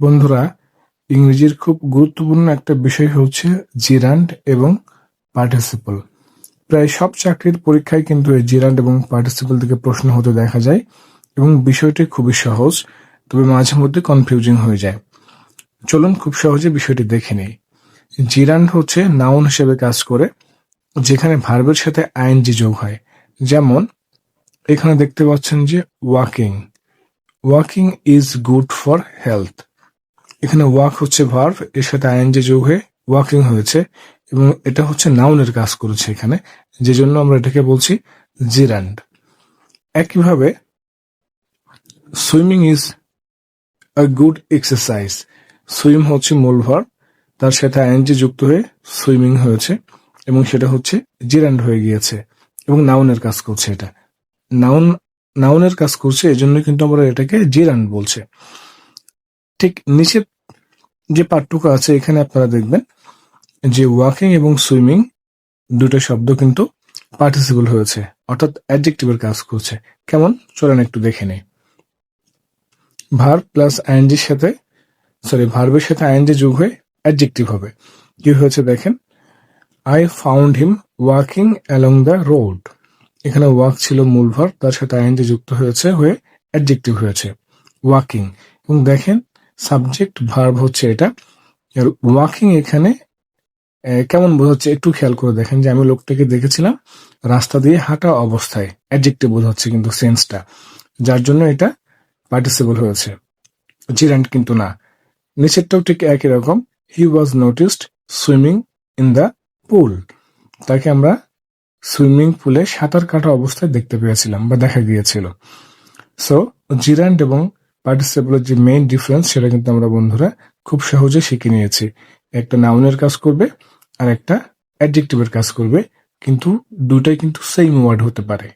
বন্ধুরা, ইংরেজির খুব গুরুত্বপূর্ণ একটা বিষয় হচ্ছে জিরান্ড এবং পার্টিসিপল। প্রায় সব চাকরির পরীক্ষায় কিন্তু এই জিরান্ড এবং পার্টিসিপল থেকে প্রশ্ন হতে দেখা যায় এবং বিষয়টি খুবই সহজ, তবে মাঝে মধ্যে কনফিউজিং হয়ে যায়। চলুন খুব সহজে বিষয়টি দেখে নিই। জিরান্ড হচ্ছে নাউন হিসেবে কাজ করে, যেখানে ভার্বের সাথে আইএনজি যোগ হয়। যেমন এখানে দেখতে পাচ্ছেন যে walking, walking is good for health. এখানে ওয়াক হচ্ছে ভার্ব, এর সাথে আইএনজি যোগ হয়ে ওয়াকিং হয়েছে এবং এটা হচ্ছে নাউনের কাজ করেছে এখানে, যে জন্য আমরা এটাকে বলছি জিরান্ড। একইভাবে swimming is a good exercise. Swim হচ্ছে মূল ভার্ব, তার সাথে আইএনজি যুক্ত হয়ে সুইমিং হয়েছে এবং সেটা হচ্ছে জিরান্ড হয়ে গিয়েছে এবং নাউনের কাজ করছে। এটা নাউনের কাজ করছে, এজন্য কিন্তু আমরা এটাকে জিরান্ড বলছে। ঠিক নিচে যে পার্টটুকু আছে এখানে আপনারা দেখবেন যে ওয়াকিং এবং সুইমিং দুটো শব্দ কিন্তু পার্টিসিপল হয়েছে, অর্থাৎ অ্যাডজেক্টিভের কাজ করছে। কেমন, চলেন একটু দেখে নেই। ভার্ব প্লাস আইএনজির সাথে ভার্বের সাথে আইএনজি যোগ হয়ে অ্যাডজেক্টিভ হবে। কি হয়েছে দেখেন, I found him walking along the road. এখানে ওয়াক ছিল মূল ভার্ব, তার সাথে আইএনজি যুক্ত হয়েছে হয়ে অ্যাডজেক্টিভ হয়েছে ওয়াকিং। এবং দেখেন সাবজেক্ট ভার্ব হচ্ছে এটা, আর ওয়াকিং এখানে কেমন বোঝাচ্ছে একটু খেয়াল করে দেখেন, যে আমি লোকটাকে দেখেছিলাম রাস্তা দিয়ে হাঁটা অবস্থায়, অ্যাডজেক্টিভ বোঝাচ্ছে কিন্তু সেন্সটা, যার জন্য এটা পার্টিসিপল হয়েছে, জিরান্ড কিন্তু না। নিচেরটাও ঠিক একই রকম, he was noticed swimming in the pool. তাকে আমরা সুইমিং পুলে সাঁতার কাটা অবস্থায় দেখতে পেয়েছিলাম বা দেখা গিয়েছিল। সো জিরান্ড এবং পার্টিসিপলের যে মেইন ডিফারেন্স, সেটা কিন্তু আমরা বন্ধুরা খুব সহজে শিখে নিয়েছি। একটা নাউনের কাজ করবে আর একটা অ্যাডজেক্টিভের কাজ করবে, কিন্তু দুটাই কিন্তু সেম ওয়ার্ড হতে পারে।